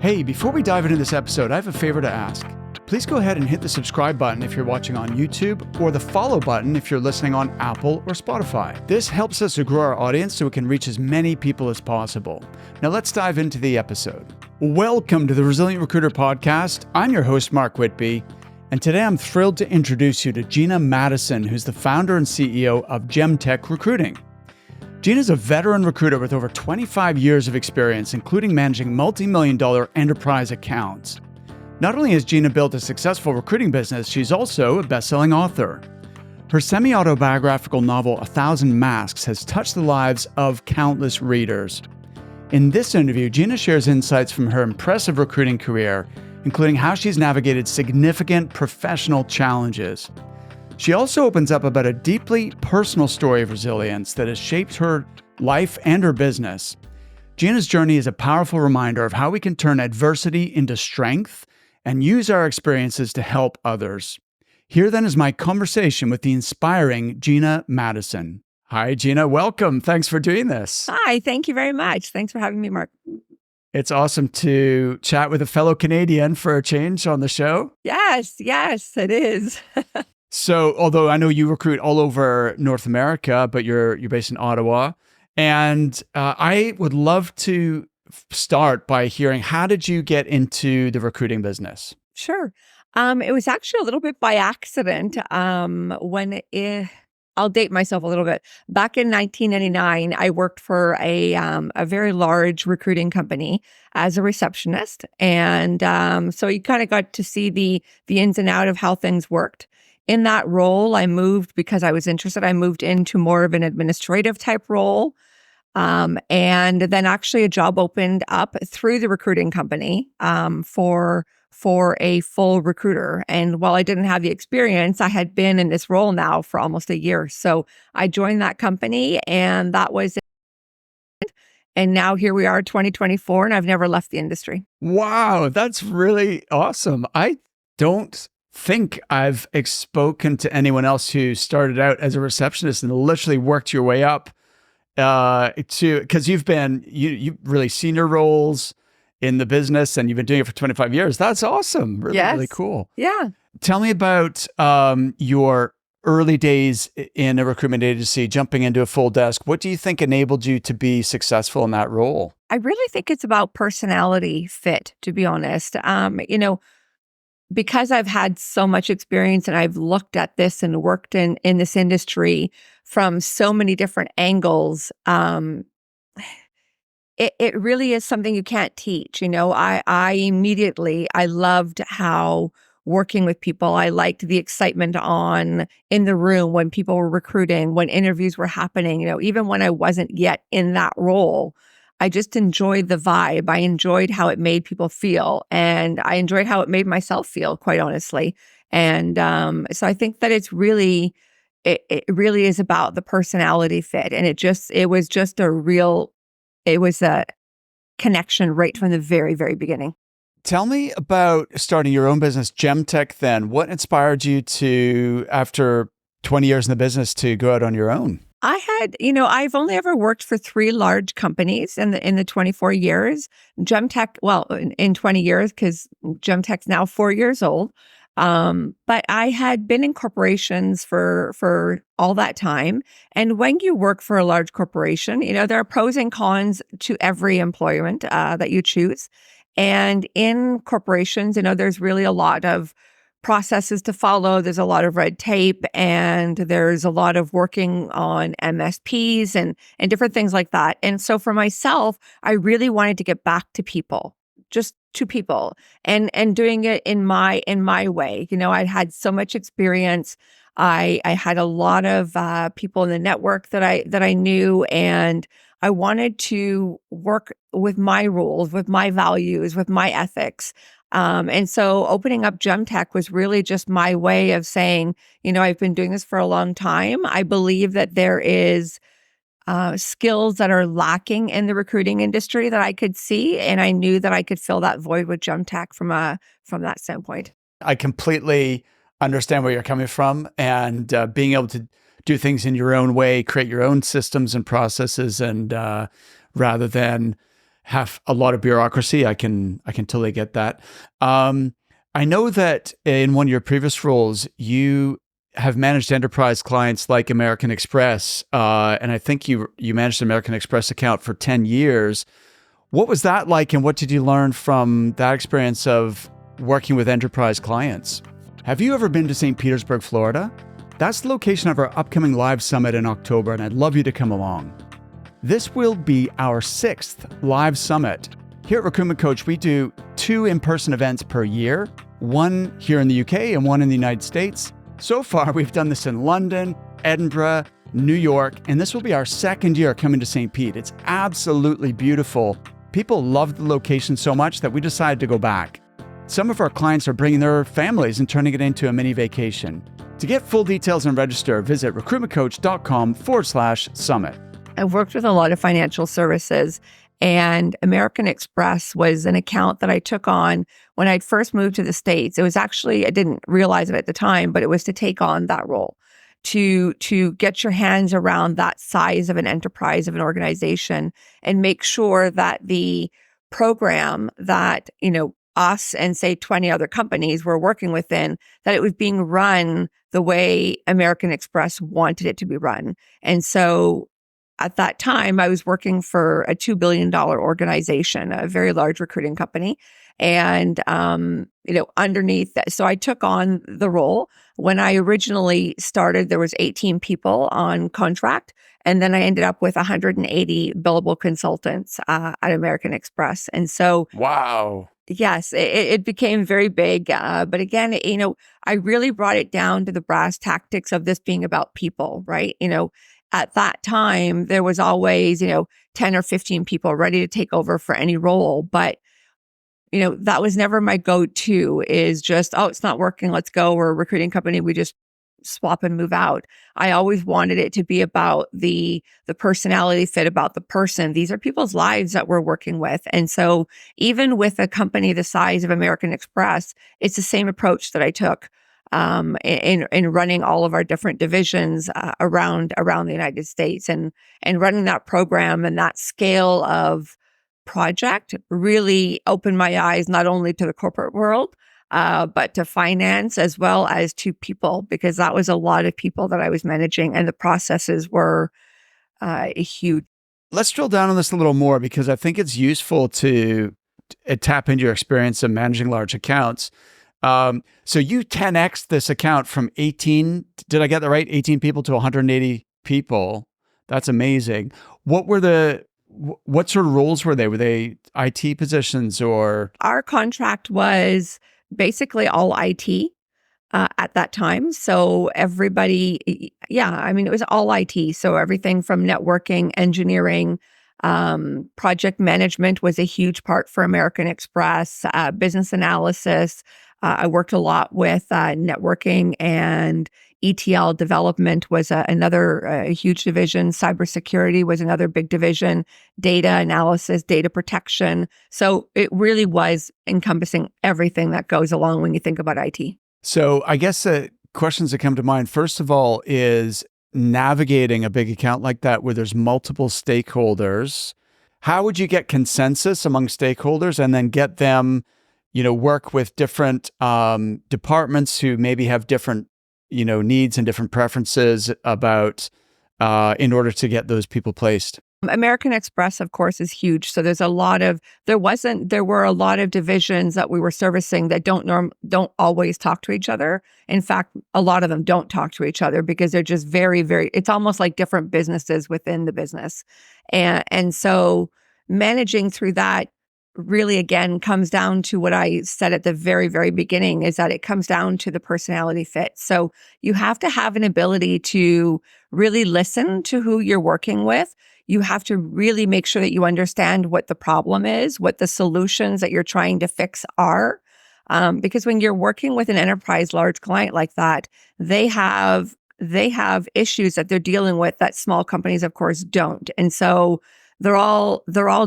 Hey, before we dive into this episode, I have a favor to ask. Please go ahead and hit the subscribe button if you're watching on YouTube, or the follow button if you're listening on Apple or Spotify. This helps us to grow our audience so we can reach as many people as possible. Now let's dive into the episode. Welcome to the Resilient Recruiter Podcast. I'm your host, Mark Whitby, and today I'm thrilled to introduce you to Gina Matteson, who's the founder and CEO of GemTek Recruiting. Gina's a veteran recruiter with over 25 years of experience, including managing multi-million-dollar enterprise accounts. Not only has Gina built a successful recruiting business, she's also a best-selling author. Her semi-autobiographical novel, 1,000 Masks, has touched the lives of countless readers. In this interview, Gina shares insights from her impressive recruiting career, including how she's navigated significant professional challenges. She also opens up about a deeply personal story of resilience that has shaped her life and her business. Gina's journey is a powerful reminder of how we can turn adversity into strength and use our experiences to help others. Here then is my conversation with the inspiring Gina Matteson. Hi, Gina. Welcome. Thanks for doing this. Hi. Thank you very much. Thanks for having me, Mark. It's awesome to chat with a fellow Canadian for a change on the show. Yes, it is. So, although I know you recruit all over North America, but you're based in Ottawa, and I would love to start by hearing, how did you get into the recruiting business? Sure. It was actually a little bit by accident. I'll date myself a little bit. Back in 1999, I worked for a very large recruiting company as a receptionist, and so you kind of got to see the ins and outs of how things worked. In that role, I moved because I was interested. I moved into more of an administrative type role. And then actually a job opened up through the recruiting company for a full recruiter. And while I didn't have the experience, I had been in this role now for almost a year. So I joined that company, and that was it. And now here we are, 2024, and I've never left the industry. Wow, that's really awesome. I don't think I've spoken to anyone else who started out as a receptionist and literally worked your way up because you've really senior roles in the business and you've been doing it for 25 years. That's awesome. Really cool. Yeah. Tell me about your early days in a recruitment agency, jumping into a full desk. What do you think enabled you to be successful in that role? I really think it's about personality fit, to be honest. Because I've had so much experience and I've looked at this and worked in this industry from so many different angles, it really is something you can't teach. I loved how working with people, I liked the excitement in the room when people were recruiting, when interviews were happening, even when I wasn't yet in that role. I just enjoyed the vibe. I enjoyed how it made people feel, and I enjoyed how it made myself feel, quite honestly. And so I think that it really is about the personality fit, and it was a connection right from the very, very beginning. Tell me about starting your own business, GemTek. Then, what inspired you to, after 20 years in the business, to go out on your own? I've only ever worked for 3 large companies in the 24 years. GemTek, in 20 years, because GemTek's now 4 years old. But I had been in corporations for all that time. And when you work for a large corporation, there are pros and cons to every employment that you choose. And in corporations, there's really a lot of processes to follow. There's a lot of red tape, and there's a lot of working on MSPs and different things like that. And so for myself, I really wanted to get back to people, just to people, and doing it in my way. I'd had so much experience. I had a lot of people in the network that I knew, and I wanted to work with my rules, with my values, with my ethics. And so opening up GemTek was really just my way of saying, I've been doing this for a long time. I believe that there is skills that are lacking in the recruiting industry that I could see, and I knew that I could fill that void with GemTek from that standpoint. I completely understand where you're coming from, and being able to do things in your own way, create your own systems and processes, and rather than have a lot of bureaucracy. I can totally get that. I know that in one of your previous roles, you have managed enterprise clients like American Express, and I think you managed an American Express account for 10 years. What was that like, and what did you learn from that experience of working with enterprise clients? Have you ever been to St. Petersburg, Florida? That's the location of our upcoming live summit in October, and I'd love you to come along. This will be our 6th live summit. Here at Recruitment Coach, we do 2 in-person events per year, one here in the UK and one in the United States. So far, we've done this in London, Edinburgh, New York, and this will be our 2nd year coming to St. Pete. It's absolutely beautiful. People love the location so much that we decided to go back. Some of our clients are bringing their families and turning it into a mini vacation. To get full details and register, visit recruitmentcoach.com/summit. I've worked with a lot of financial services, and American Express was an account that I took on when I'd first moved to the States. It was actually, I didn't realize it at the time, but it was to take on that role, to get your hands around that size of an enterprise, of an organization, and make sure that the program that, us and say 20 other companies were working within, that it was being run the way American Express wanted it to be run. And so at that time, I was working for a $2 billion organization, a very large recruiting company. And, underneath that, so I took on the role. When I originally started, there was 18 people on contract. And then I ended up with 180 billable consultants at American Express. And so, wow. Yes, it became very big. But again, I really brought it down to the brass tactics of this being about people, right? At that time, there was always, 10 or 15 people ready to take over for any role. But, that was never my go-to, is just, oh, it's not working, let's go. We're a recruiting company. We just swap and move out. I always wanted it to be about the personality fit, about the person. These are people's lives that we're working with. And so even with a company the size of American Express, it's the same approach that I took in running all of our different divisions around the United States, and running that program and that scale of project really opened my eyes not only to the corporate world, but to finance as well as to people, because that was a lot of people that I was managing, and the processes were huge. Let's drill down on this a little more, because I think it's useful to tap into your experience of managing large accounts. So you 10x this account from 18, did I get that right? 18 people to 180 people. That's amazing. What sort of roles were they? Were they IT positions or? Our contract was basically all IT at that time. So everybody, it was all IT. So everything from networking, engineering, project management was a huge part for American Express, business analysis. I worked a lot with networking, and ETL development was another huge division. Cybersecurity was another big division. Data analysis, data protection. So it really was encompassing everything that goes along when you think about IT. So I guess questions that come to mind, first of all, is navigating a big account like that where there's multiple stakeholders. How would you get consensus among stakeholders and then get them, work with different departments who maybe have different, needs and different preferences about in order to get those people placed? American Express, of course, is huge. So there were a lot of divisions that we were servicing that don't always talk to each other. In fact, a lot of them don't talk to each other because they're just very, very, it's almost like different businesses within the business. And so managing through that really, again, comes down to what I said at the very, very beginning, is that it comes down to the personality fit. So you have to have an ability to really listen to who you're working with. You have to really make sure that you understand what the problem is, what the solutions that you're trying to fix are. Because when you're working with an enterprise large client like that, they have issues that they're dealing with that small companies, of course, don't. And so they're all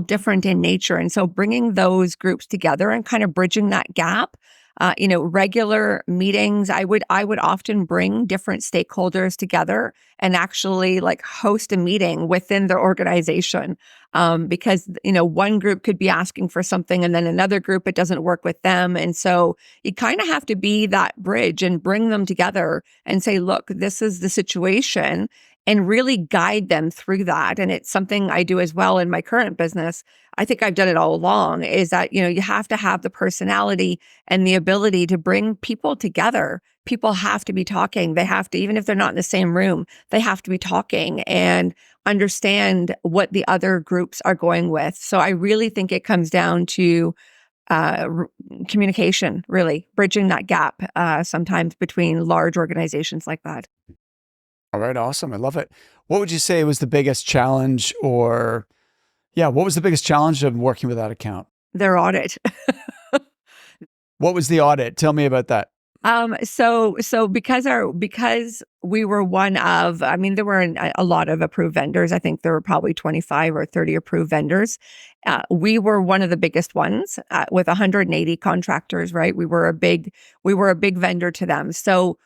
different in nature. And so bringing those groups together and kind of bridging that gap regular meetings. I would often bring different stakeholders together and actually like host a meeting within their organization. Because, one group could be asking for something and then another group, it doesn't work with them. And so you kind of have to be that bridge and bring them together and say, look, this is the situation, and really guide them through that. And it's something I do as well in my current business. I think I've done it all along, is that, you have to have the personality and the ability to bring people together. People have to be talking. They have to, even if they're not in the same room, they have to be talking and understand what the other groups are going with. So I really think it comes down to communication, really bridging that gap sometimes between large organizations like that. All right, awesome. I love it. What would you say was the biggest challenge, what was the biggest challenge of working with that account? Their audit. What was the audit? Tell me about that. So because we were one of, there were a lot of approved vendors. I think there were probably 25 or 30 approved vendors. We were one of the biggest ones with 180 contractors, right? We were a big vendor to them. So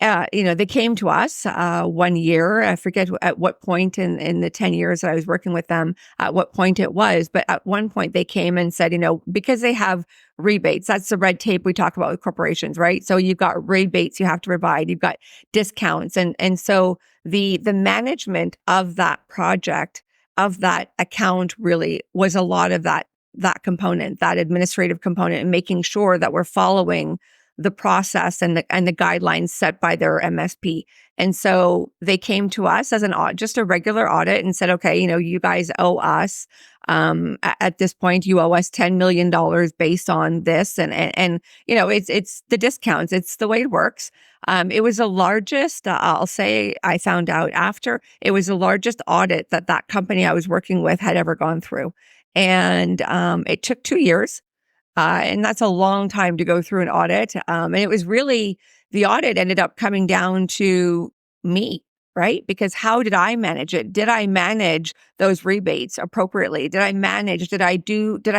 they came to us one year. I forget at what point in the 10 years that I was working with them, at what point it was. But at one point they came and said, because they have rebates, that's the red tape we talk about with corporations, right? So you've got rebates you have to provide, you've got discounts. And so the management of that project, of that account really was a lot of that component, that administrative component, and making sure that we're following the process and the guidelines set by their MSP. And so they came to us as just a regular audit and said, okay, you guys owe us, at this point, you owe us $10 million based on this. And it's the discounts. It's the way it works. It was the largest, I'll say, I found out after, it was the largest audit that company I was working with had ever gone through. And it took 2 years. And that's a long time to go through an audit. And it was really, the audit ended up coming down to me, right? Because how did I manage it? Did I manage those rebates appropriately? Did I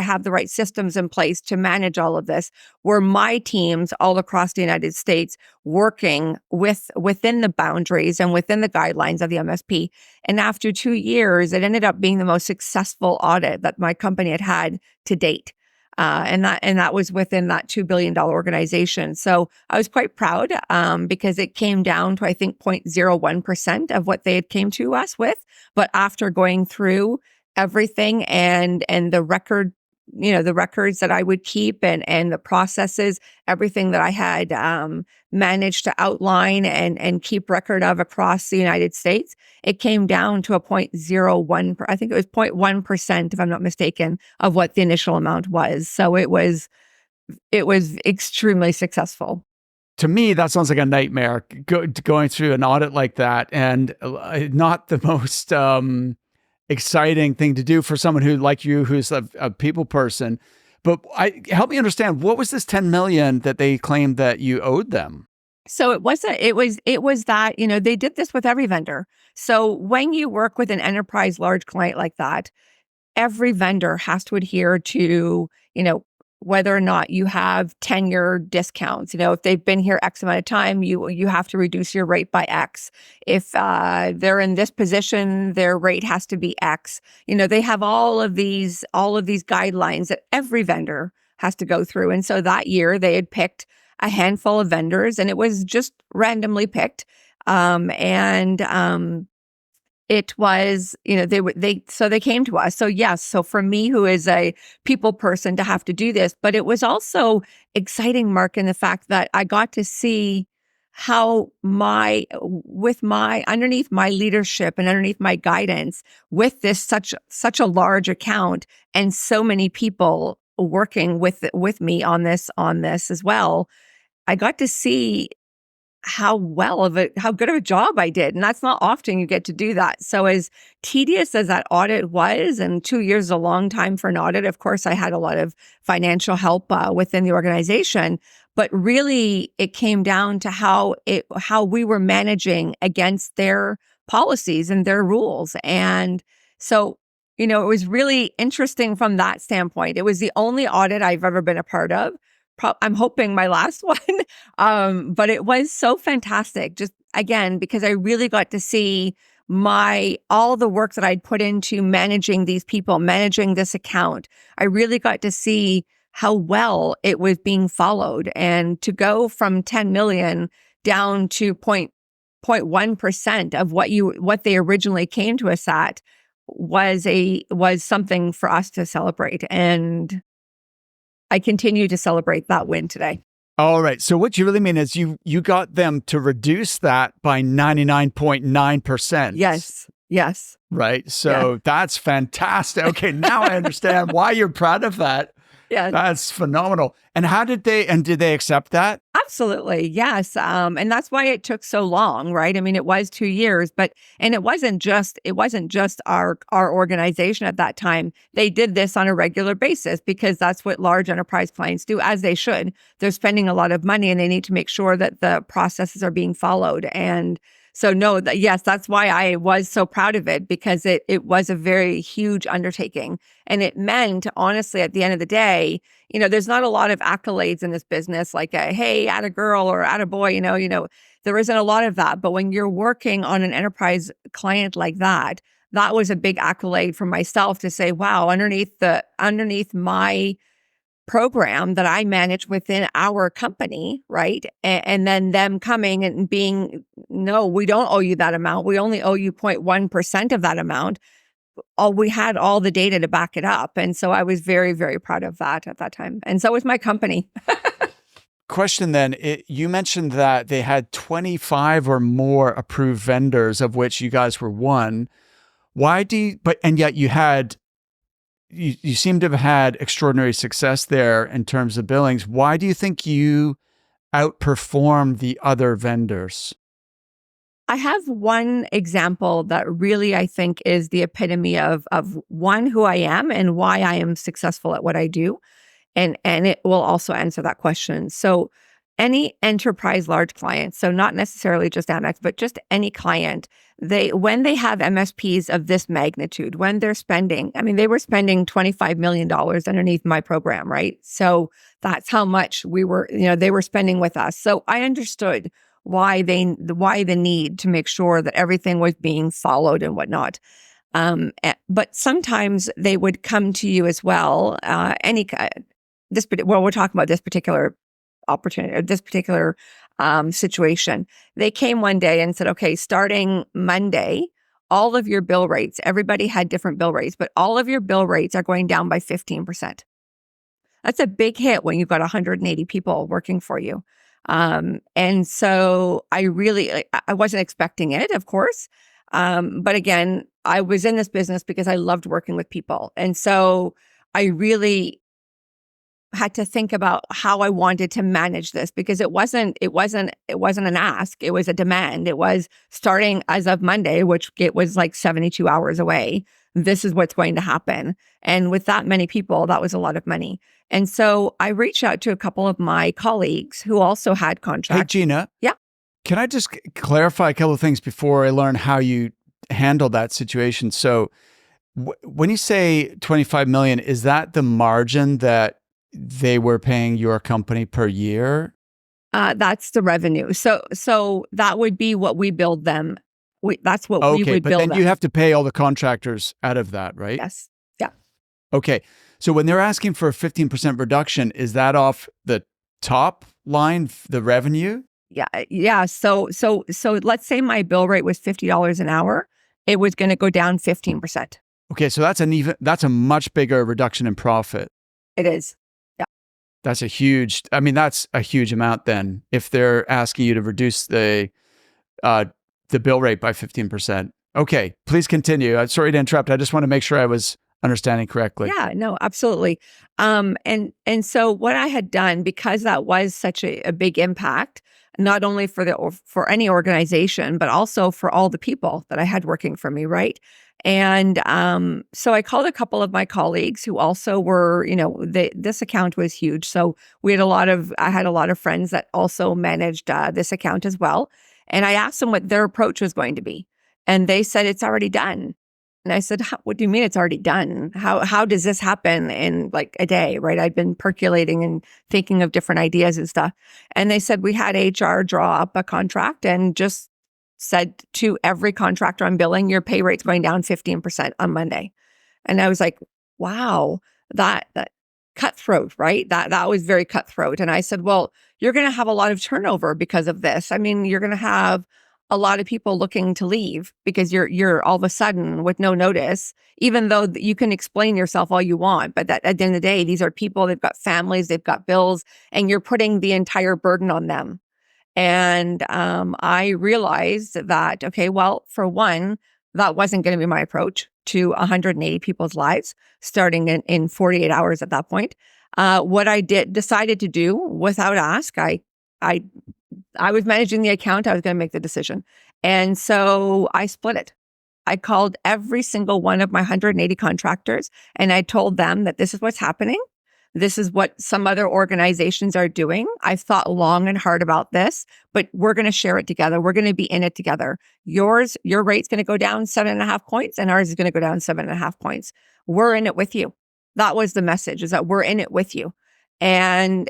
have the right systems in place to manage all of this? Were my teams all across the United States working within the boundaries and within the guidelines of the MSP? And after 2 years, it ended up being the most successful audit that my company had to date. And that was within that $2 billion organization. So I was quite proud because it came down to, I think, 0.01% of what they had came to us with. But after going through everything and the record, the records that I would keep and the processes, everything that I had managed to outline and keep record of across the United States, it came down to a 0.01, I think it was 0.1%, if I'm not mistaken, of what the initial amount was. So it was extremely successful. To me, that sounds like a nightmare, going through an audit like that, and not the most exciting thing to do for someone like you, who's a people person. But help me understand, what was this 10 million that they claimed that you owed them? So it was that, they did this with every vendor. So when you work with an enterprise large client like that, every vendor has to adhere to, whether or not you have tenure discounts. If they've been here X amount of time, you have to reduce your rate by X. If they're in this position, their rate has to be X. They have all of these guidelines that every vendor has to go through. And so that year they had picked a handful of vendors, and it was just randomly picked. It was, they came to us. So yes, so for me, who is a people person, to have to do this, but it was also exciting, Mark, in the fact that I got to see how underneath my leadership and underneath my guidance with this such a large account and so many people working with me on this as well, I got to see how good of a job I did. And that's not often you get to do that. So as tedious as that audit was, and 2 years is a long time for an audit, of course, I had a lot of financial help within the organization, but really it came down to how we were managing against their policies and their rules. And so, it was really interesting from that standpoint. It was the only audit I've ever been a part of I'm hoping my last one. But it was so fantastic. Just again, because I really got to see all the work that I'd put into managing these people, managing this account. I really got to see how well it was being followed, and to go from 10 million down to 0.1% of what they originally came to us at was something for us to celebrate. And I continue to celebrate that win today. All right. So what you really mean is you got them to reduce that by 99.9%. Yes. Right. So that's fantastic. Okay. Now I understand why you're proud of that. Yeah. That's phenomenal. And did they accept that? Absolutely. Yes. And that's why it took so long, right? I mean, it was 2 years, and it wasn't just our organization at that time. They did this on a regular basis because that's what large enterprise clients do, as they should. They're spending a lot of money and they need to make sure that the processes are being followed. And so yes, that's why I was so proud of it, because it was a very huge undertaking. And it meant, honestly, at the end of the day, there's not a lot of accolades in this business, like a, hey, atta girl or atta boy, there isn't a lot of that. But when you're working on an enterprise client like that was a big accolade for myself to say, wow, underneath my program that I manage within our company, right? And then them coming and being, no, we don't owe you that amount. We only owe you 0.1% of that amount. We had all the data to back it up. And so I was very, very proud of that at that time. And so was my company. Question then, you mentioned that they had 25 or more approved vendors, of which you guys were one. And yet you seem to have had extraordinary success there in terms of billings. Why do you think you outperformed the other vendors? I have one example that really, I think, is the epitome of one, who I am and why I am successful at what I do. And it will also answer that question. So any enterprise large client, so not necessarily just Amex, but just any client, when they have MSPs of this magnitude, when they're spending, they were spending $25 million underneath my program, right? So that's how much they were spending with us. So I understood why the need to make sure that everything was being followed and whatnot. But sometimes they would come to you as well. We're talking about this particular opportunity, or this particular situation. They came one day and said, okay, starting Monday, all of your bill rates, everybody had different bill rates, but all of your bill rates are going down by 15%. That's a big hit when you've got 180 people working for you. And so I wasn't expecting it, of course. But again, I was in this business because I loved working with people. And so I really had to think about how I wanted to manage this, because it wasn't an ask. It was a demand. It was starting as of Monday, which it was like 72 hours away. This is what's going to happen. And with that many people, that was a lot of money. And so I reached out to a couple of my colleagues who also had contracts. Hey, Gina. Yeah. Can I just clarify a couple of things before I learn how you handled that situation? So when you say 25 million, is that the margin that they were paying your company per year? That's the revenue. So that would be what we build them. That's what we would build them. Okay, but then you have to pay all the contractors out of that, right? Yes. Yeah. Okay. So when they're asking for a 15% reduction, is that off the top line, the revenue? Yeah. Yeah. So let's say my bill rate was $50 an hour. It was going to go down 15%. Okay. So that's a much bigger reduction in profit. It is. Yeah. That's a huge amount then, if they're asking you to reduce the bill rate by 15%. Okay. Please continue. I'm sorry to interrupt. I just want to make sure I was understanding correctly. Yeah, no, absolutely. And so what I had done, because that was such a big impact, not only for any organization, but also for all the people that I had working for me, right? And so I called a couple of my colleagues who also were, this account was huge. So I had a lot of friends that also managed this account as well. And I asked them what their approach was going to be. And they said, it's already done. And I said, what do you mean it's already done? How does this happen in like a day, right? I'd been percolating and thinking of different ideas and stuff. And they said, we had HR draw up a contract and just said to every contractor on billing, your pay rate's going down 15% on Monday. And I was like, wow, that cutthroat, right? That was very cutthroat. And I said, well, you're going to have a lot of turnover because of this. I mean, you're going to have a lot of people looking to leave because you're all of a sudden with no notice, even though you can explain yourself all you want. But at the end of the day, these are people, they've got families, they've got bills, and you're putting the entire burden on them. And I realized that, okay, well, for one, that wasn't going to be my approach to 180 people's lives, starting in 48 hours at that point. What I decided to do without ask, I was managing the account. I was going to make the decision. And so I split it. I called every single one of my 180 contractors and I told them that this is what's happening. This is what some other organizations are doing. I've thought long and hard about this, but we're going to share it together. We're going to be in it together. Your rate's going to go down 7.5 points and ours is going to go down 7.5 points. We're in it with you. That was the message, is that we're in it with you. And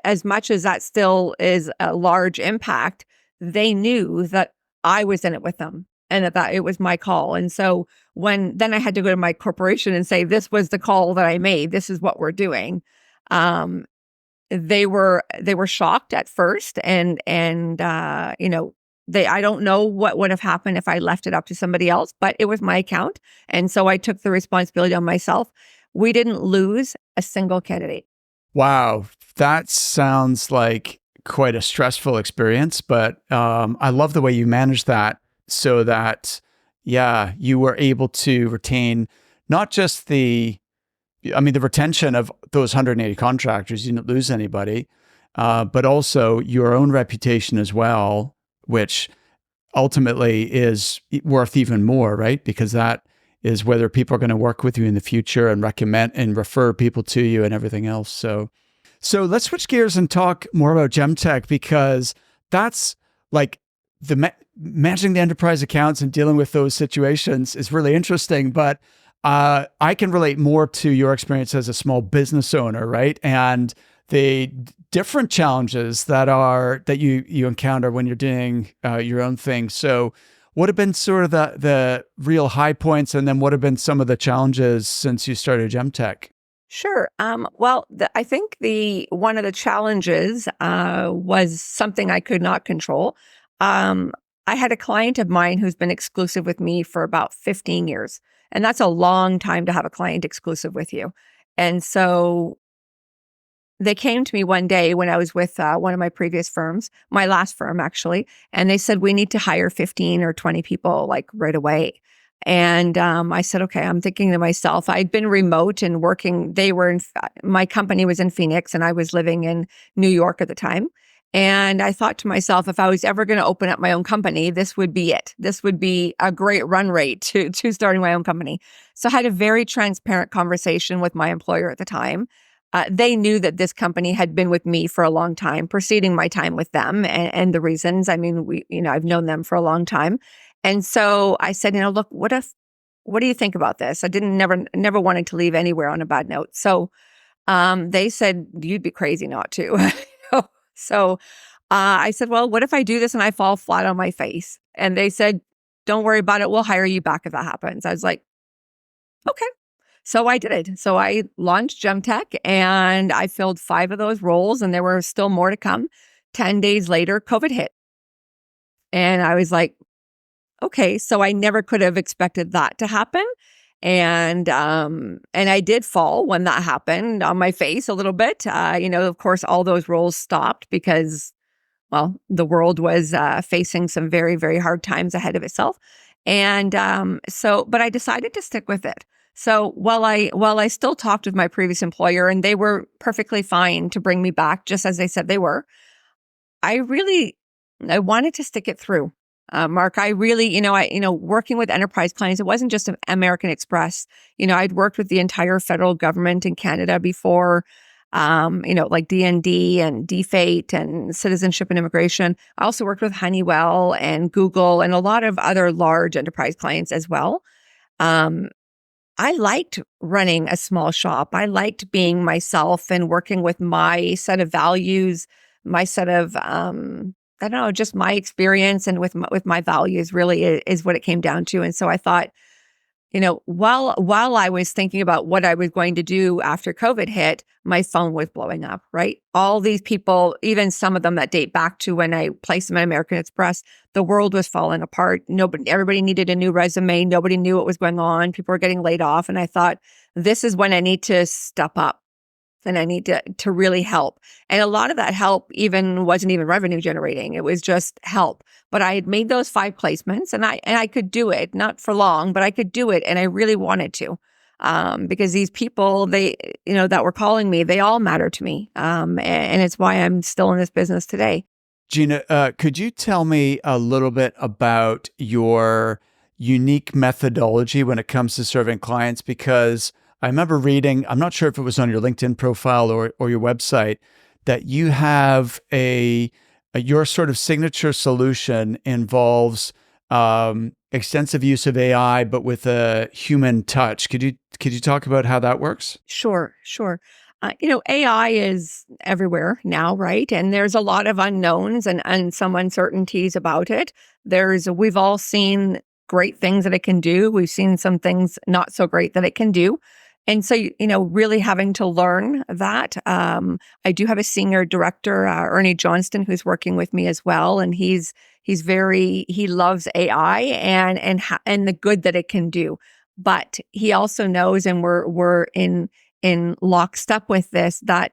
as much as that still is a large impact, they knew that I was in it with them and that it was my call. And so then I had to go to my corporation and say, this was the call that I made. This is what we're doing. They were shocked at first. And I don't know what would have happened if I left it up to somebody else, but it was my account. And so I took the responsibility on myself. We didn't lose a single candidate. Wow, that sounds like quite a stressful experience, but I love the way you managed that so that, you were able to retain not just the retention of those 180 contractors, you didn't lose anybody, but also your own reputation as well, which ultimately is worth even more, right? Because that is whether people are going to work with you in the future and recommend and refer people to you and everything else. So let's switch gears and talk more about GemTek, because that's like managing the enterprise accounts and dealing with those situations is really interesting. But I can relate more to your experience as a small business owner, right? And the different challenges that you encounter when you're doing your own thing. So what have been sort of the real high points, and then what have been some of the challenges since you started GemTek? Sure. I think one of the challenges was something I could not control. I had a client of mine who's been exclusive with me for about 15 years, and that's a long time to have a client exclusive with you. And so they came to me one day when I was with one of my previous firms, my last firm actually, and they said, we need to hire 15 or 20 people like right away. And I said, okay, I'm thinking to myself, I'd been remote and working. My company was in Phoenix and I was living in New York at the time. And I thought to myself, if I was ever going to open up my own company, this would be it. This would be a great run rate to starting my own company. So I had a very transparent conversation with my employer at the time. They knew that this company had been with me for a long time, preceding my time with them, and the reasons. I mean, I've known them for a long time, and so I said, look, what do you think about this? I never wanted to leave anywhere on a bad note. So they said, you'd be crazy not to. So I said, well, what if I do this and I fall flat on my face? And they said, don't worry about it. We'll hire you back if that happens. I was like, okay. So I did it. So I launched GemTek and I filled 5 of those roles, and there were still more to come. 10 days later, COVID hit. And I was like, okay, so I never could have expected that to happen. And I did fall when that happened on my face a little bit. Of course, all those roles stopped because, well, the world was facing some very, very hard times ahead of itself. And but I decided to stick with it. So while I still talked with my previous employer and they were perfectly fine to bring me back, just as they said they were, I wanted to stick it through. Mark, I really, working with enterprise clients, it wasn't just American Express. I'd worked with the entire federal government in Canada before, like DND and DFATE and Citizenship and Immigration. I also worked with Honeywell and Google and a lot of other large enterprise clients as well. I liked running a small shop. I liked being myself and working with my set of values, my set of, I don't know, just my experience and with my values really is what it came down to. And so I thought, while I was thinking about what I was going to do after COVID hit, my phone was blowing up, right? All these people, even some of them that date back to when I placed them at American Express, the world was falling apart. Everybody needed a new resume. Nobody knew what was going on. People were getting laid off. And I thought, this is when I need to step up and I need to really help. And a lot of that help wasn't even revenue generating. It was just help. But I had made those 5 placements and I could do it, not for long, but I could do it. And I really wanted to, because these people, that were calling me, they all matter to me. And it's why I'm still in this business today. Gina, could you tell me a little bit about your unique methodology when it comes to serving clients? Because I remember reading, I'm not sure if it was on your LinkedIn profile or your website, that you have your sort of signature solution involves extensive use of AI, but with a human touch. Could you talk about how that works? Sure. AI is everywhere now, right? And there's a lot of unknowns and some uncertainties about it. We've all seen great things that it can do. We've seen some things not so great that it can do. And so, really having to learn that. I do have a senior director, Ernie Johnston, who's working with me as well. And he loves AI and the good that it can do. But he also knows, and we're in lockstep with this, that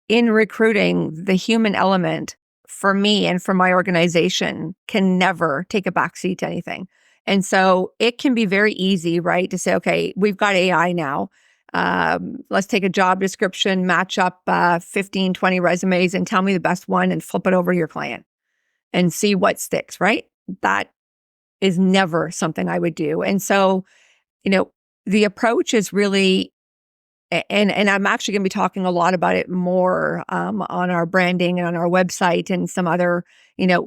in recruiting, the human element for me and for my organization can never take a backseat to anything. And so it can be very easy, right, to say, okay, we've got AI now. Let's take a job description, match up 15, 20 resumes and tell me the best one and flip it over to your client and see what sticks, right? That is never something I would do. And so, the approach is really, and I'm actually going to be talking a lot about it more on our branding and on our website and some other,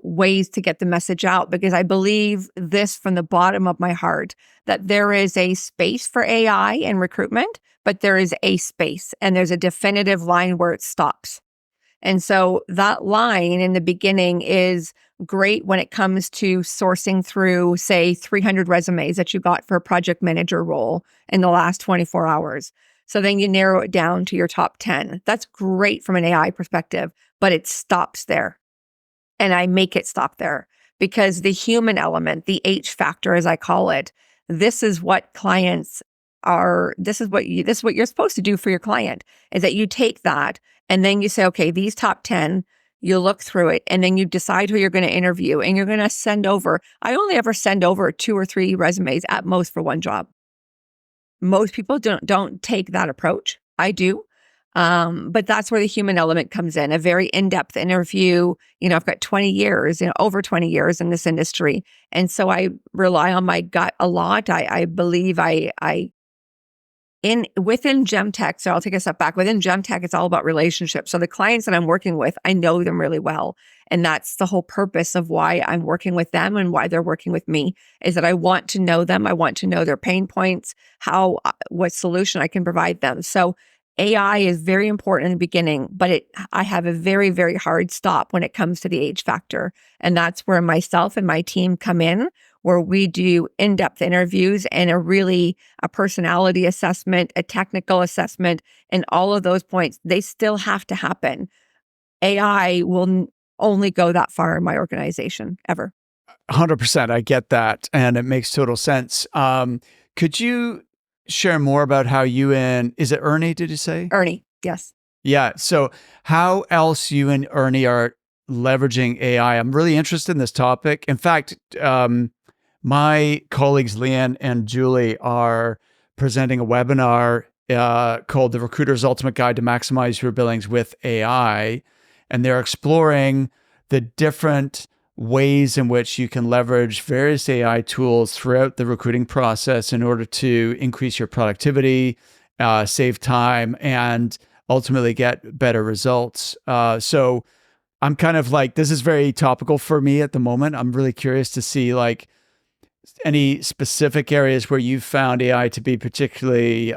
ways to get the message out, because I believe this from the bottom of my heart, that there is a space for AI in recruitment, but there is a space and there's a definitive line where it stops. And so that line in the beginning is great when it comes to sourcing through, say, 300 resumes that you got for a project manager role in the last 24 hours. So then you narrow it down to your top 10. That's great from an AI perspective, but it stops there. And I make it stop there because the human element, the H factor, as I call it, this is what clients are. This is what you're supposed to do for your client, is that you take that and then you say, okay, these top 10, you look through it and then you decide who you're going to interview and you're going to send over. I only ever send over 2 or 3 resumes at most for one job. Most people don't take that approach. I do. But that's where the human element comes in, a very in-depth interview. I've got 20 years, over 20 years in this industry. And so I rely on my gut a lot. I believe within GemTek, so I'll take a step back. Within GemTek, it's all about relationships. So the clients that I'm working with, I know them really well. And that's the whole purpose of why I'm working with them and why they're working with me, is that I want to know them. I want to know their pain points, what solution I can provide them. So AI is very important in the beginning, but I have a very, very hard stop when it comes to the age factor. And that's where myself and my team come in, where we do in-depth interviews and a personality assessment, a technical assessment, and all of those points, they still have to happen. AI will only go that far in my organization, ever. 100%. I get that. And it makes total sense. Could you share more about how is it Ernie, did you say? Ernie, yes. Yeah. So how else you and Ernie are leveraging AI? I'm really interested in this topic. In fact, my colleagues, Leanne and Julie, are presenting a webinar called The Recruiter's Ultimate Guide to Maximize Your Billings with AI. And they're exploring the different ways in which you can leverage various AI tools throughout the recruiting process in order to increase your productivity, save time, and ultimately get better results. So I'm kind of like, this is very topical for me at the moment. I'm really curious to see any specific areas where you've found AI to be particularly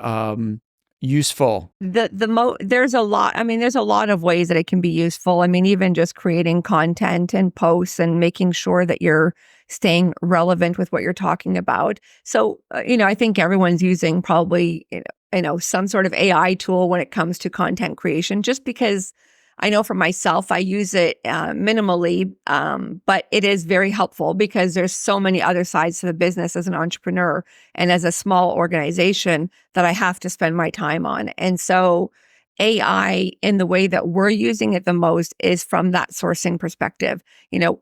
useful? There's a lot. I mean, there's a lot of ways that it can be useful. I mean, even just creating content and posts and making sure that you're staying relevant with what you're talking about. So, I think everyone's using probably, some sort of AI tool when it comes to content creation, just because I know for myself, I use it minimally, but it is very helpful because there's so many other sides to the business as an entrepreneur and as a small organization that I have to spend my time on. And so AI, in the way that we're using it the most, is from that sourcing perspective.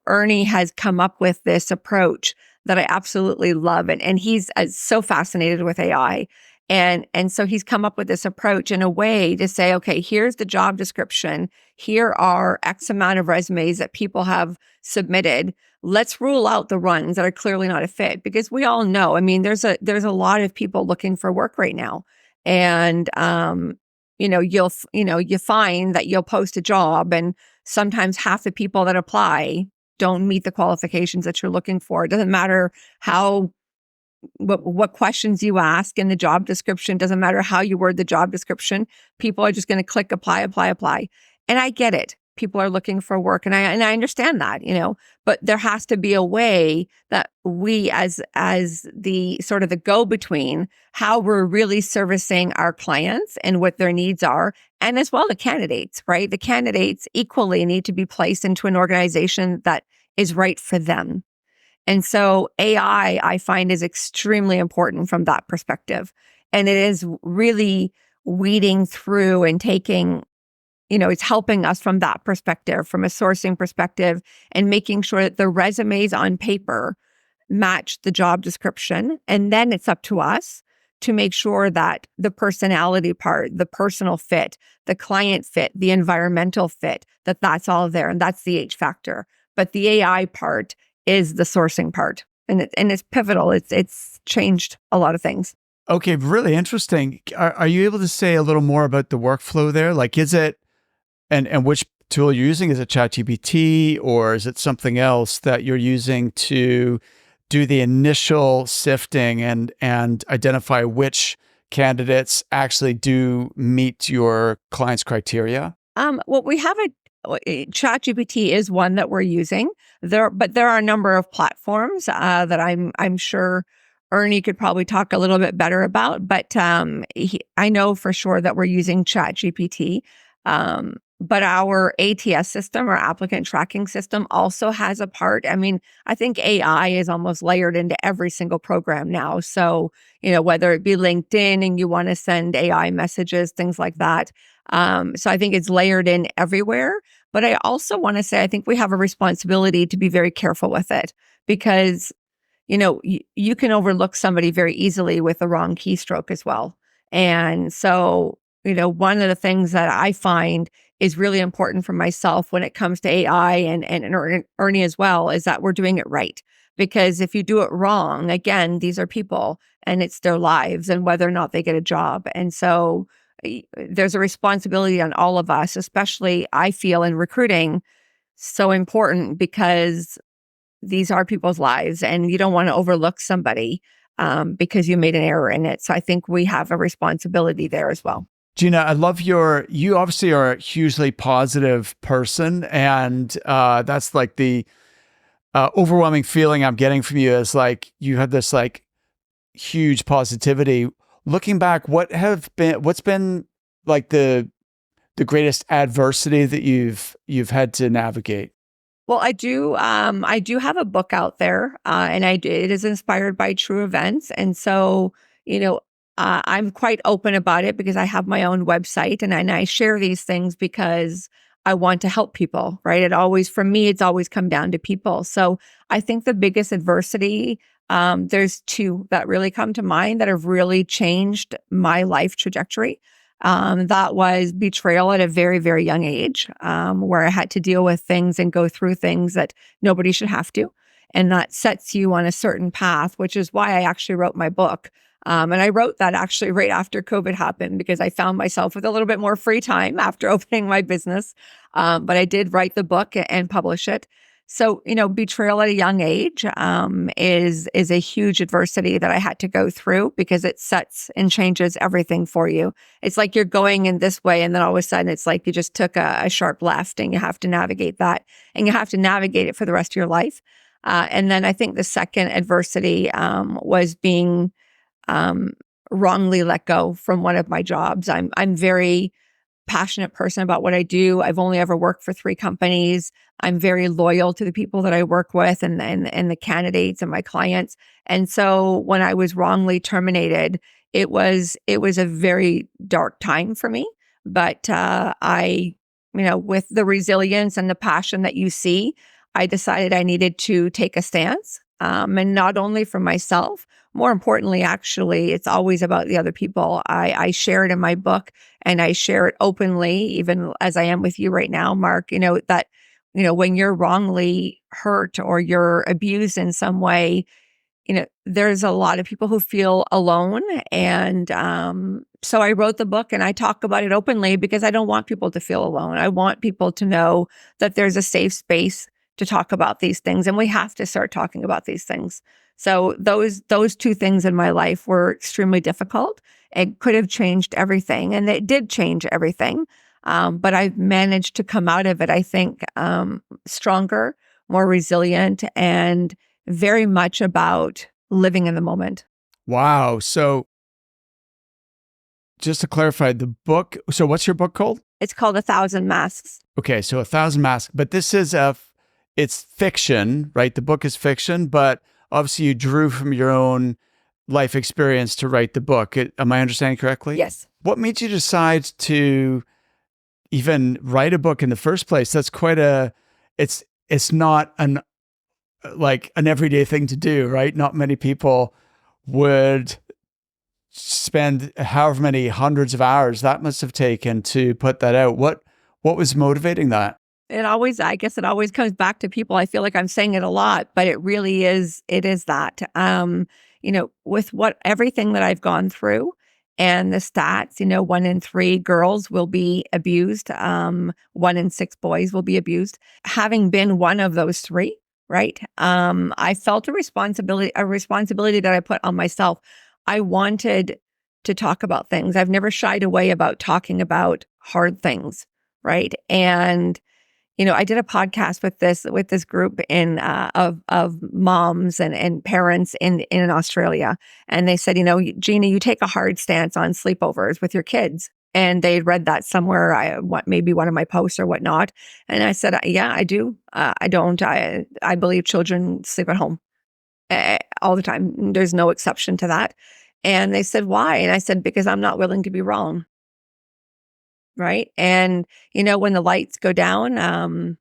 Ernie has come up with this approach that I absolutely love, and he's so fascinated with AI. And so he's come up with this approach in a way to say, okay, here's the job description. Here are X amount of resumes that people have submitted. Let's rule out the ones that are clearly not a fit, because we all know, I mean, there's a lot of people looking for work right now. And, you find that you'll post a job and sometimes half the people that apply don't meet the qualifications that you're looking for. It doesn't matter what questions you ask in the job description, doesn't matter how you word the job description. People are just going to click apply, apply, apply. And I get it. People are looking for work, and I understand that, but there has to be a way that we as the sort of the go-between, how we're really servicing our clients and what their needs are, and as well the candidates, right? The candidates equally need to be placed into an organization that is right for them. And so AI, I find, is extremely important from that perspective. And it is really weeding through and taking, it's helping us from that perspective, from a sourcing perspective, and making sure that the resumes on paper match the job description. And then it's up to us to make sure that the personality part, the personal fit, the client fit, the environmental fit, that's all there. And that's the H factor. But the AI part is the sourcing part, and it's pivotal. It's changed a lot of things. Okay, really interesting. Are you able to say a little more about the workflow there? Like, is it, and which tool you're using? Is it ChatGPT, or is it something else that you're using to do the initial sifting and identify which candidates actually do meet your client's criteria? Well, we have ChatGPT is one that we're using but there are a number of platforms that I'm sure Ernie could probably talk a little bit better about. But I know for sure that we're using ChatGPT. But our ATS system, our applicant tracking system, also has a part. I mean, I think AI is almost layered into every single program now. So, whether it be LinkedIn and you want to send AI messages, things like that. So I think it's layered in everywhere. But I also want to say, I think we have a responsibility to be very careful with it, because, you can overlook somebody very easily with the wrong keystroke as well. And so, one of the things that I find is really important for myself when it comes to AI and Ernie as well, is that we're doing it right. Because if you do it wrong, again, these are people and it's their lives and whether or not they get a job. And so there's a responsibility on all of us, especially I feel in recruiting, so important, because these are people's lives and you don't want to overlook somebody because you made an error in it. So I think we have a responsibility there as well. Gina, I love you obviously are a hugely positive person, and that's like the overwhelming feeling I'm getting from you, is like you have this like huge positivity. Looking back, what's been like the greatest adversity that you've had to navigate? Well, I do have a book out there, and it is inspired by true events. And so, I'm quite open about it because I have my own website and I share these things because I want to help people, right? For me, it's always come down to people. So I think the biggest adversity, there's two that really come to mind that have really changed my life trajectory. That was betrayal at a very, very young age, where I had to deal with things and go through things that nobody should have to. And that sets you on a certain path, which is why I actually wrote my book. And I wrote that actually right after COVID happened, because I found myself with a little bit more free time after opening my business. But I did write the book and publish it. So, betrayal at a young age is a huge adversity that I had to go through because it sets and changes everything for you. It's like you're going in this way, and then all of a sudden it's like you just took a sharp left, and you have to navigate that, and you have to navigate it for the rest of your life. And then I think the second adversity was being wrongly let go from one of my jobs. I'm very passionate person about what I do. I've only ever worked for 3 companies. I'm very loyal to the people that I work with and the candidates and my clients. And so when I was wrongly terminated, it was a very dark time for me. But with the resilience and the passion that you see, I decided I needed to take a stance. And not only for myself, more importantly, actually, it's always about the other people. I share it in my book, and I share it openly, even as I am with you right now, Mark, that, when you're wrongly hurt or you're abused in some way, there's a lot of people who feel alone. And so I wrote the book and I talk about it openly because I don't want people to feel alone. I want people to know that there's a safe space to talk about these things, and we have to start talking about these things. So those 2 things in my life were extremely difficult. It could have changed everything, and it did change everything. But I've managed to come out of it, I think, stronger, more resilient, and very much about living in the moment. Wow. So just to clarify the book, so what's your book called? It's called 1,000 Masks. Okay, so 1,000 Masks, but this is it's fiction, right? The book is fiction, but obviously you drew from your own life experience to write the book. Am I understanding correctly? Yes. What made you decide to even write a book in the first place? That's quite it's not an everyday thing to do, right? Not many people would spend however many hundreds of hours that must have taken to put that out. What was motivating that? I guess it always comes back to people. I feel like I'm saying it a lot, but it really is, it is that, with everything that I've gone through and the stats, 1 in 3 girls will be abused. 1 in 6 boys will be abused. Having been one of those 3, right? I felt a responsibility that I put on myself. I wanted to talk about things. I've never shied away about talking about hard things, right? And I did a podcast with this group of moms and parents in Australia, and they said, Gina, you take a hard stance on sleepovers with your kids, and they read that somewhere, maybe one of my posts or whatnot, and I said, yeah, I do. I don't. I believe children sleep at home all the time. There's no exception to that. And they said, why? And I said, because I'm not willing to be wrong. Right. And, when the lights go down,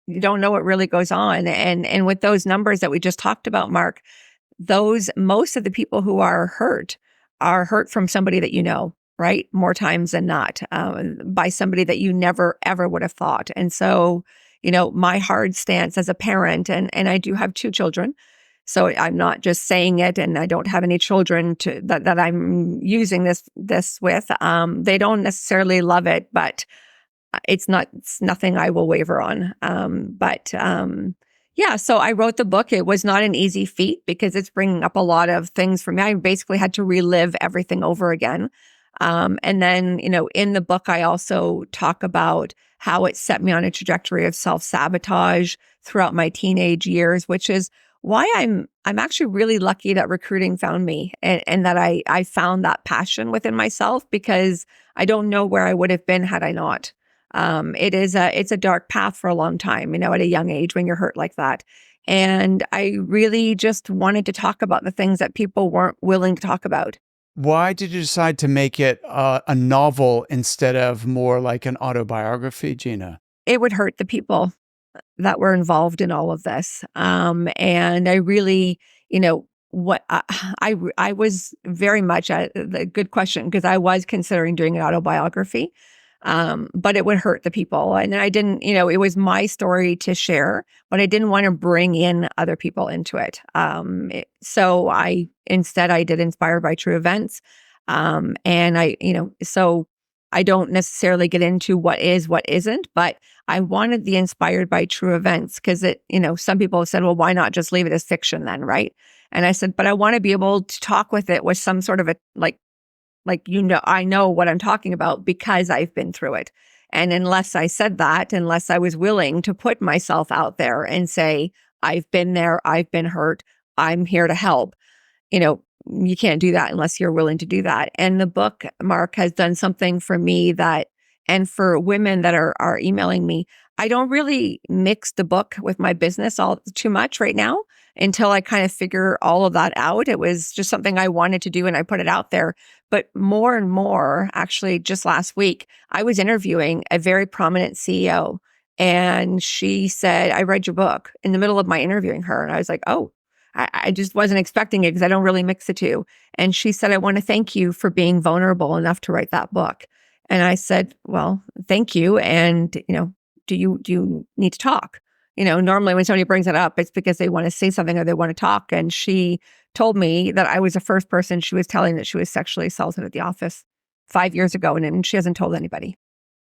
you don't know what really goes on. And with those numbers that we just talked about, Mark, most of the people who are hurt from somebody that right? More times than not, by somebody that you never, ever would have thought. And so, my hard stance as a parent, and I do have 2 children, so I'm not just saying it, and I don't have any children that I'm using this with. They don't necessarily love it, but it's nothing I will waver on. Yeah, so I wrote the book. It was not an easy feat because it's bringing up a lot of things for me. I basically had to relive everything over again. And then, in the book, I also talk about how it set me on a trajectory of self-sabotage throughout my teenage years, which is why I'm actually really lucky that recruiting found me, and that I found that passion within myself, because I don't know where I would have been had I not. It's a dark path for a long time, at a young age when you're hurt like that. And I really just wanted to talk about the things that people weren't willing to talk about. Why did you decide to make it a novel instead of more like an autobiography, Gina? It would hurt the people that were involved in all of this. And I really, what I was very much the good question, because I was considering doing an autobiography. But it would hurt the people. And I didn't, it was my story to share, but I didn't want to bring in other people into it. So instead I did Inspired by True Events. And so I don't necessarily get into what is, what isn't, but I wanted the inspired by true events because some people have said, well, why not just leave it as fiction then, right? And I said, but I want to be able to talk with it with some sort of a I know what I'm talking about because I've been through it. And unless I said that, unless I was willing to put myself out there and say, I've been there, I've been hurt, I'm here to help, you can't do that unless you're willing to do that. And the book, Mark, has done something for me and for women that are emailing me, I don't really mix the book with my business all too much right now until I kind of figure all of that out. It was just something I wanted to do and I put it out there. But more and more, actually, just last week, I was interviewing a very prominent CEO and she said, I read your book in the middle of my interviewing her. And I was like, oh, I just wasn't expecting it because I don't really mix the two. And she said, I want to thank you for being vulnerable enough to write that book. And I said, well, thank you. And, do you need to talk? Normally when somebody brings it up, it's because they want to say something or they want to talk. And she told me that I was the first person she was telling that she was sexually assaulted at the office 5 years ago. And she hasn't told anybody.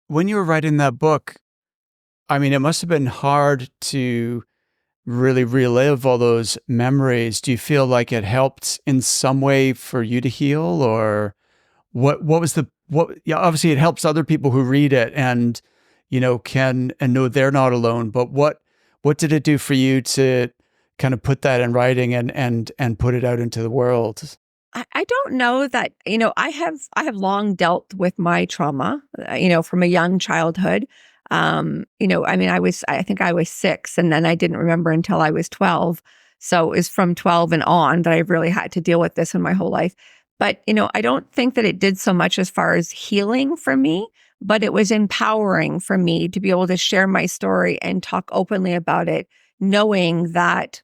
When you were writing that book, I mean, it must have been hard to really relive all those memories. Do you feel like it helped in some way for you to heal, or what was yeah, obviously it helps other people who read it and, can and know they're not alone, but what did it do for you to kind of put that in writing and put it out into the world? I don't know that, I have long dealt with my trauma, from a young childhood. I think I was 6 and then I didn't remember until I was 12. So it was from 12 and on that I really had to deal with this in my whole life. But, I don't think that it did so much as far as healing for me, but it was empowering for me to be able to share my story and talk openly about it, knowing that,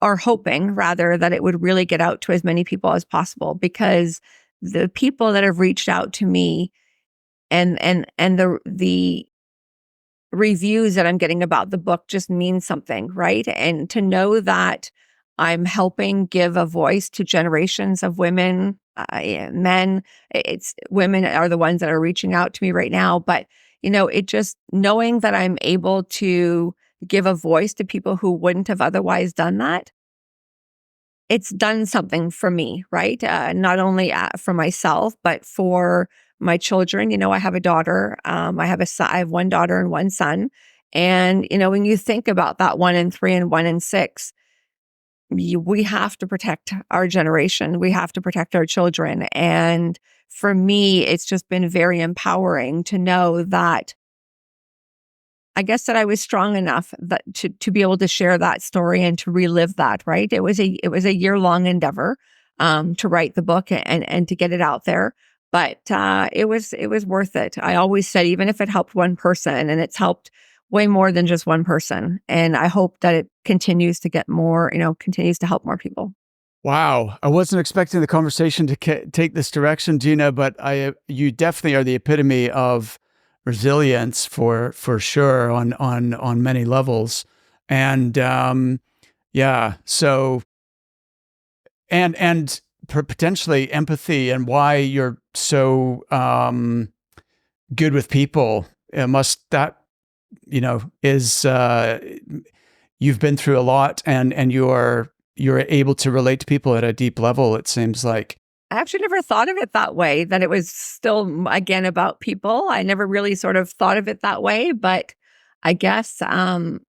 or hoping rather, that it would really get out to as many people as possible, because the people that have reached out to me and the reviews that I'm getting about the book just means something, right? And to know that I'm helping give a voice to generations of women, men. It's women are the ones that are reaching out to me right now. But, it just knowing that I'm able to give a voice to people who wouldn't have otherwise done that, it's done something for me, right? Not only for myself, but for my children. I have a daughter. I have one daughter and one son. And, when you think about that 1 in 3 and 1 in 6, we have to protect our generation. We have to protect our children. And for me, it's just been very empowering to know that I guess that I was strong enough that to be able to share that story and to relive that, right? It was a year-long endeavor to write the book and to get it out there. But it was worth it. I always said, even if it helped one person, and it's helped way more than just one person. And I hope that it continues to get more, continues to help more people. Wow. I wasn't expecting the conversation to take this direction, Gina, but you definitely are the epitome of resilience for sure on many levels. And yeah, so and potentially empathy, and why you're so good with people. Is you've been through a lot, and you're able to relate to people at a deep level, it seems like. I actually never thought of it that way, that it was still, again, about people. I never really sort of thought of it that way, but I guess I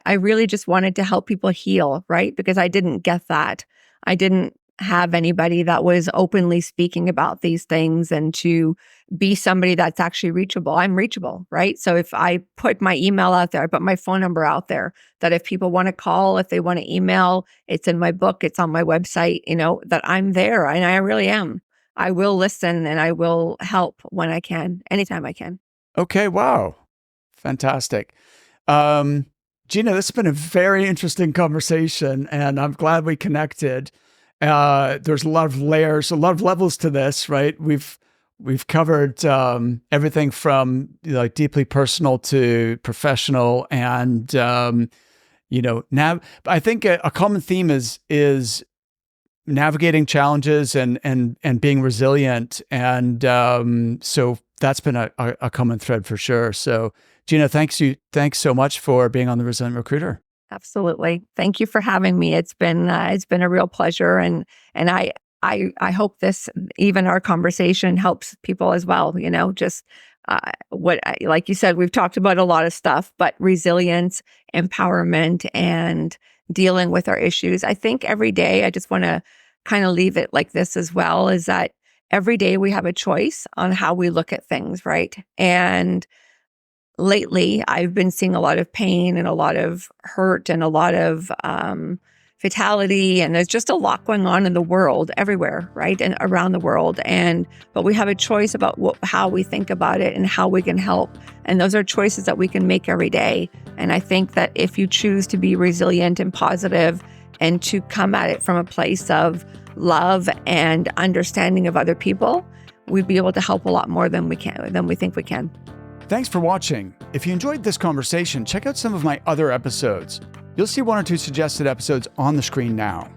really just wanted to help people heal, right? Because I didn't get that. I didn't have anybody that was openly speaking about these things, and to be somebody that's actually reachable. I'm reachable, right? So if I put my email out there, I put my phone number out there, that if people want to call, if they want to email, it's in my book, it's on my website, that I'm there, and I really am. I will listen and I will help when I can, anytime I can. Okay. Wow. Fantastic. Gina, this has been a very interesting conversation, and I'm glad we connected. There's a lot of layers, a lot of levels to this, right? We've covered everything from deeply personal to professional, and now I think a common theme is navigating challenges and being resilient. And so That's been a common thread for sure. So Gina, thanks so much for being on the Resilient Recruiter. Absolutely. Thank you for having me. It's been a real pleasure, and I hope this, even our conversation, helps people as well. Just like you said, we've talked about a lot of stuff, but resilience, empowerment, and dealing with our issues. I think every day, I just want to kind of leave it like this as well, is that every day we have a choice on how we look at things, right? And lately, I've been seeing a lot of pain and a lot of hurt and a lot of fatality, and there's just a lot going on in the world everywhere, right? And around the world. But we have a choice about how we think about it and how we can help. And those are choices that we can make every day. And I think that if you choose to be resilient and positive and to come at it from a place of love and understanding of other people, we'd be able to help a lot more than we think we can. Thanks for watching. If you enjoyed this conversation, check out some of my other episodes. You'll see 1 or 2 suggested episodes on the screen now.